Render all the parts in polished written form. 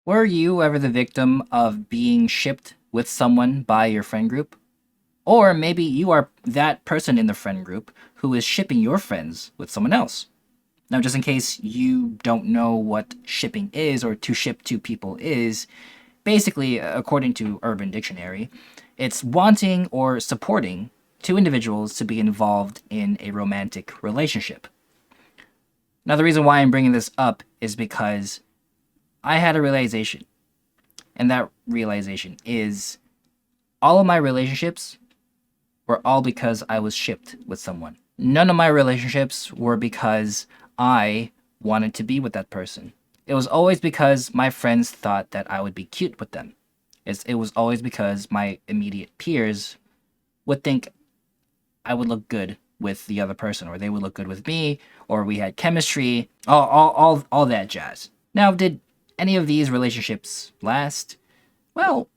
Were you ever the victim of being shipped with someone by your friend group? Or maybe you are that person in the friend group who is shipping your friends with someone else. Now, just in case you don't know what shipping is or to ship two people is, basically, according to Urban Dictionary, it's wanting or supporting two individuals to be involved in a romantic relationship. Now, the reason why I'm bringing this up is because I had a realization, and that realization is all of my relationships were all because I was shipped with someone. None of my relationships were because I wanted to be with that person. It was always because my friends thought that I would be cute with them. It was always because my immediate peers would think I would look good with the other person, or they would look good with me, or we had chemistry, all that jazz. Now, did any of these relationships last? Well,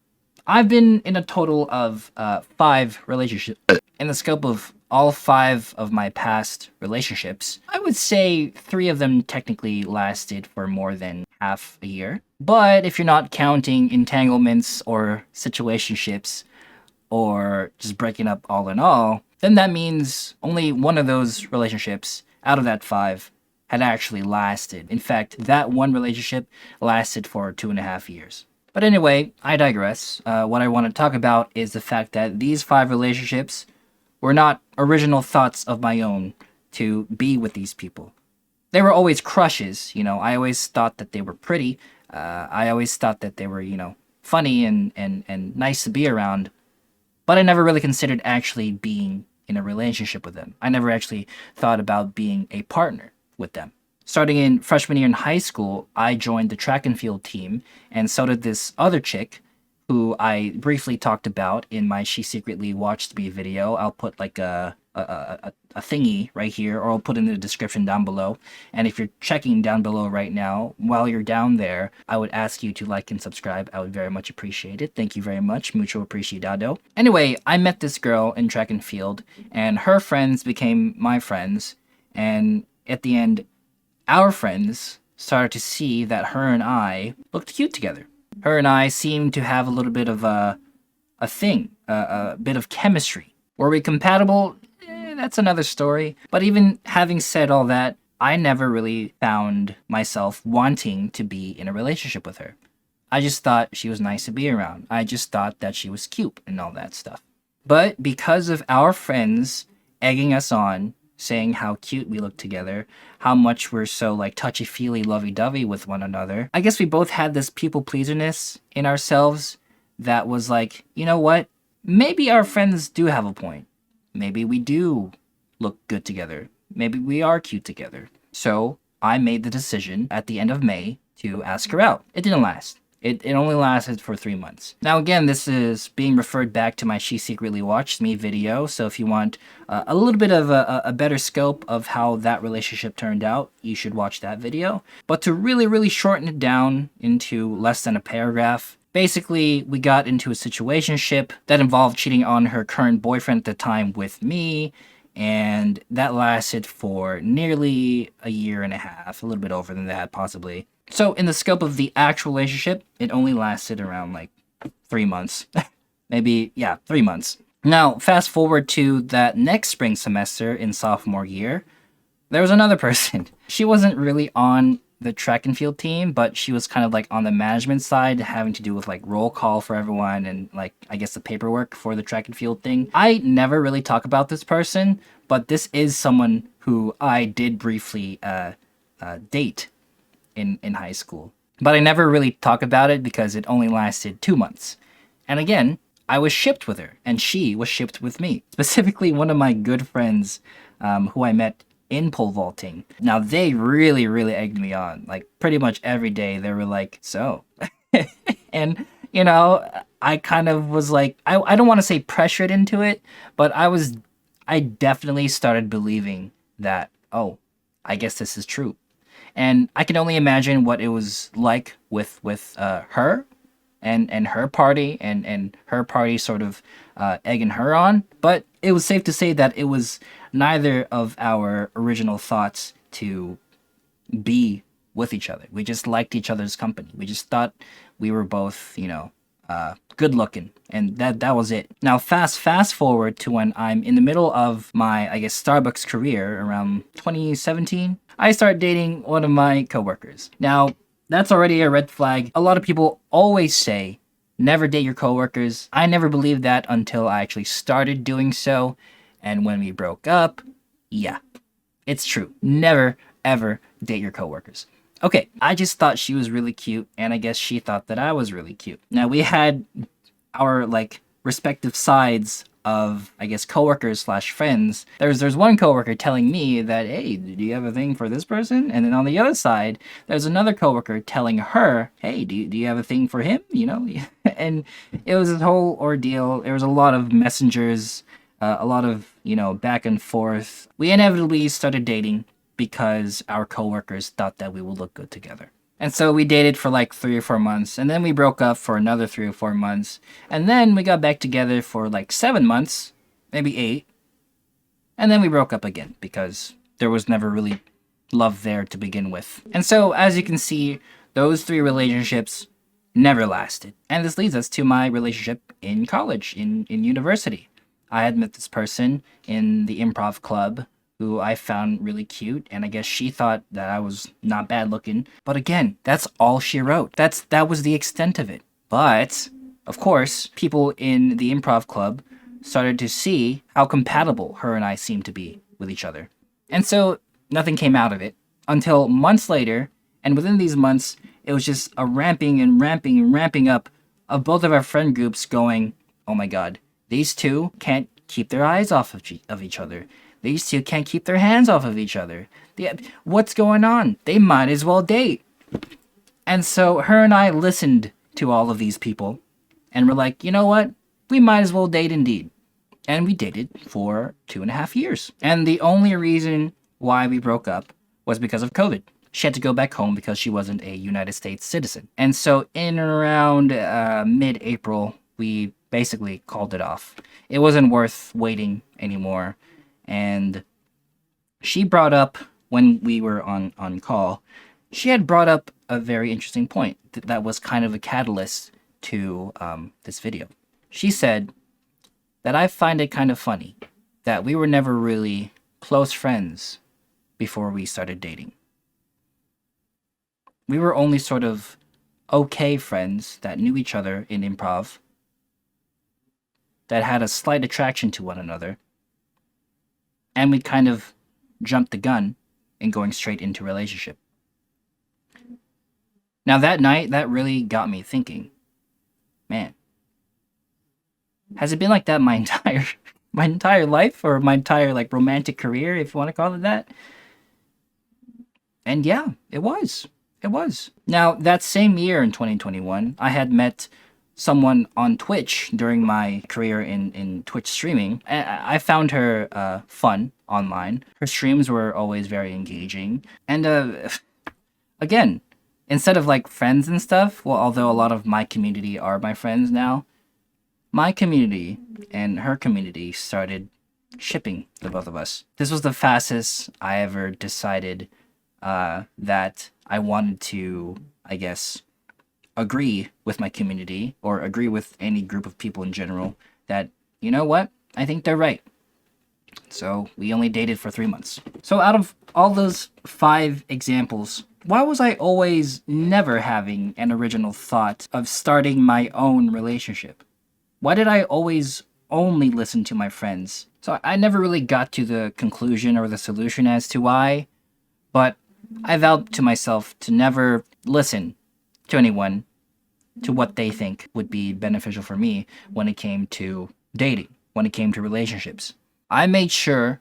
I've been in a total of 5 relationships. In the scope of all 5 of my past relationships, I would say 3 of them technically lasted for more than half a year. But if you're not counting entanglements or situationships or just breaking up all in all, then that means only one of those relationships out of that 5 had actually lasted. In fact, that one relationship lasted for 2.5 years. But anyway, I digress. What I want to talk about is the fact that these 5 relationships were not original thoughts of my own to be with these people. They were always crushes, I always thought that they were pretty. I always thought that they were, funny and nice to be around. But I never really considered actually being in a relationship with them. I never actually thought about being a partner with them. Starting in freshman year in high school, I joined the track and field team, and so did this other chick who I briefly talked about in my She Secretly Watched Me video. I'll put like a thingy right here, or I'll put in the description down below. And if you're checking down below right now, while you're down there, I would ask you to like and subscribe. I would very much appreciate it. Thank you very much. Mucho apreciado. Anyway, I met this girl in track and field, and her friends became my friends. And at the end, our friends started to see that her and I looked cute together. Her and I seemed to have a little bit of a thing, a bit of chemistry. Were we compatible? That's another story. But even having said all that, I never really found myself wanting to be in a relationship with her. I just thought she was nice to be around. I just thought that she was cute and all that stuff. But because of our friends egging us on, saying how cute we look together, how much we're so like touchy-feely, lovey-dovey with one another, I guess we both had this people-pleaserness in ourselves that was like, you know what? Maybe our friends do have a point. Maybe we do look good together. Maybe we are cute together. So I made the decision at the end of May to ask her out. It didn't last. It only lasted for 3 months. Now again, this is being referred back to my She Secretly Watched Me video, so if you want a little bit of a better scope of how that relationship turned out, you should watch that video. But to really shorten it down into less than a paragraph, basically we got into a situationship that involved cheating on her current boyfriend at the time with me, and that lasted for nearly a year and a half, a little bit over than that possibly. So in the scope of the actual relationship, it only lasted around like 3 months. Maybe, yeah, 3 months. Now, fast forward to that next spring semester in sophomore year, there was another person. She wasn't really on the track and field team, but she was kind of like on the management side, having to do with like roll call for everyone and like, I guess the paperwork for the track and field thing. I never really talk about this person, but this is someone who I did briefly date in high school. But I never really talk about it because it only lasted 2 months. And again, I was shipped with her, and she was shipped with me. Specifically, one of my good friends who I met in pole vaulting. Now, they really egged me on. Like, pretty much every day, they were like, so. And, I kind of was like, I don't want to say pressured into it, but I definitely started believing that, oh, I guess this is true. And I can only imagine what it was like with her and her party and her party sort of egging her on. But it was safe to say that it was neither of our original thoughts to be with each other. We just liked each other's company. We just thought we were both, good looking, and that was it. Now fast forward to when I'm in the middle of my, I guess, Starbucks career around 2017. I start dating one of my coworkers. Now that's already a red flag. A lot of people always say never date your coworkers. I never believed that until I actually started doing so, and when we broke up, yeah, it's true. Never ever date your coworkers. Okay, I just thought she was really cute, and I guess she thought that I was really cute. Now, we had our, respective sides of, I guess, coworkers slash friends. There's one coworker telling me that, hey, do you have a thing for this person? And then on the other side, there's another coworker telling her, hey, do you have a thing for him? And it was a whole ordeal. There was a lot of messengers, a lot of, back and forth. We inevitably started dating because our coworkers thought that we would look good together. And so we dated for 3 or 4 months, and then we broke up for another 3 or 4 months, and then we got back together for 7 months, maybe 8, and then we broke up again because there was never really love there to begin with. And so, as you can see, those 3 relationships never lasted. And this leads us to my relationship in college, in university. I had met this person in the improv club who I found really cute, and I guess she thought that I was not bad looking. But again, that's all she wrote. That was the extent of it. But, of course, people in the improv club started to see how compatible her and I seemed to be with each other. And so, nothing came out of it until months later, and within these months, it was just a ramping up of both of our friend groups going, oh my god, these two can't keep their eyes off of each other. These two can't keep their hands off of each other. What's going on? They might as well date. And so her and I listened to all of these people and were like, you know what? We might as well date indeed. And we dated for 2.5 years. And the only reason why we broke up was because of COVID. She had to go back home because she wasn't a United States citizen. And so in around mid-April, we basically called it off. It wasn't worth waiting anymore. And she brought up, when we were on call, she had brought up a very interesting point that was kind of a catalyst to this video. She said that I find it kind of funny that we were never really close friends before we started dating. We were only sort of okay friends that knew each other in improv, that had a slight attraction to one another, and we kind of jumped the gun in going straight into relationship. Now that night, that really got me thinking, man, has it been like that my entire life, or my entire romantic career, if you want to call it that? And yeah, it was. Now, that same year in 2021, I had met someone on Twitch during my career in Twitch streaming. I found her fun online. Her streams were always very engaging. And again, instead of friends and stuff, well, although a lot of my community are my friends now, my community and her community started shipping the both of us. This was the fastest I ever decided that I wanted to, I guess, agree with my community, or agree with any group of people in general, that, you know what, I think they're right. So we only dated for 3 months. So out of all those 5 examples, why was I always never having an original thought of starting my own relationship? Why did I always only listen to my friends? So I never really got to the conclusion or the solution as to why, but I vowed to myself to never listen to anyone to what they think would be beneficial for me when it came to dating, when it came to relationships. I made sure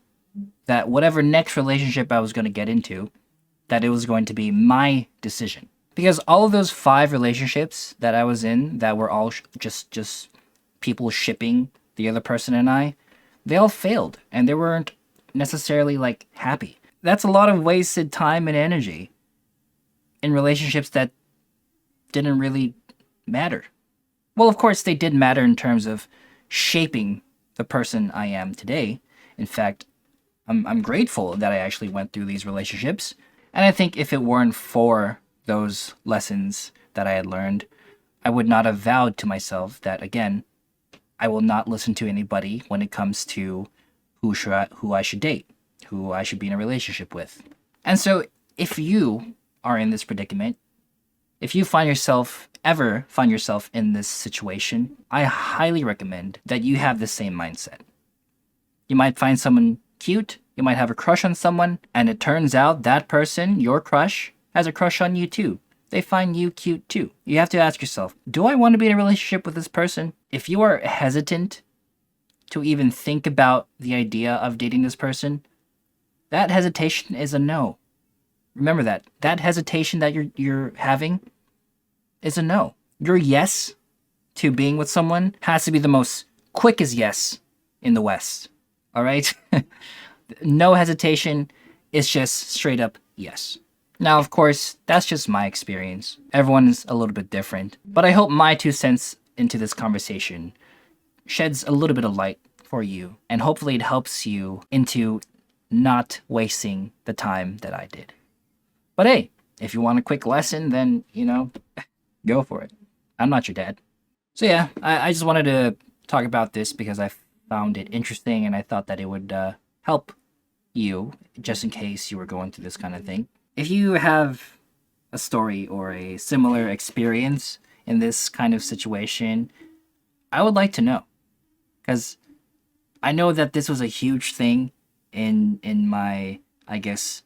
that whatever next relationship I was going to get into, that it was going to be my decision. Because all of those 5 relationships that I was in, that were all just people shipping the other person and I, they all failed, and they weren't necessarily happy. That's a lot of wasted time and energy in relationships that didn't really matter. Well, of course, they did matter in terms of shaping the person I am today. In fact, I'm grateful that I actually went through these relationships. And I think if it weren't for those lessons that I had learned, I would not have vowed to myself that, again, I will not listen to anybody when it comes to who I should date, who I should be in a relationship with. And so, if you are in this predicament, if you ever find yourself in this situation, I highly recommend that you have the same mindset. You might find someone cute, you might have a crush on someone, and it turns out that person, your crush, has a crush on you too. They find you cute too. You have to ask yourself, do I want to be in a relationship with this person? If you are hesitant to even think about the idea of dating this person, that hesitation is a no. Remember that. That hesitation that you're having is a no. Your yes to being with someone has to be the most quickest yes in the West. All right? No hesitation. It's just straight up yes. Now, of course, that's just my experience. Everyone's a little bit different. But I hope my 2 cents into this conversation sheds a little bit of light for you. And hopefully it helps you into not wasting the time that I did. But hey, if you want a quick lesson, then, go for it. I'm not your dad. So yeah, I just wanted to talk about this because I found it interesting and I thought that it would help you just in case you were going through this kind of thing. If you have a story or a similar experience in this kind of situation, I would like to know. Because I know that this was a huge thing in my, I guess,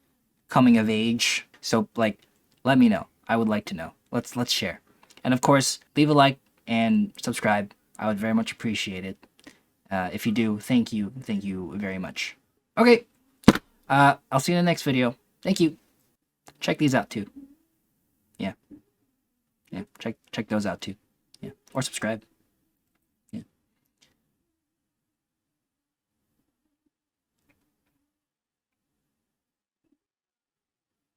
coming of age. So let me know. I would like to know. Let's share. And of course, leave a like and subscribe. I would very much appreciate it. If you do, thank you very much. Okay, I'll see you in the next video. Thank you. Check these out too. Yeah, check those out too. Yeah, or subscribe.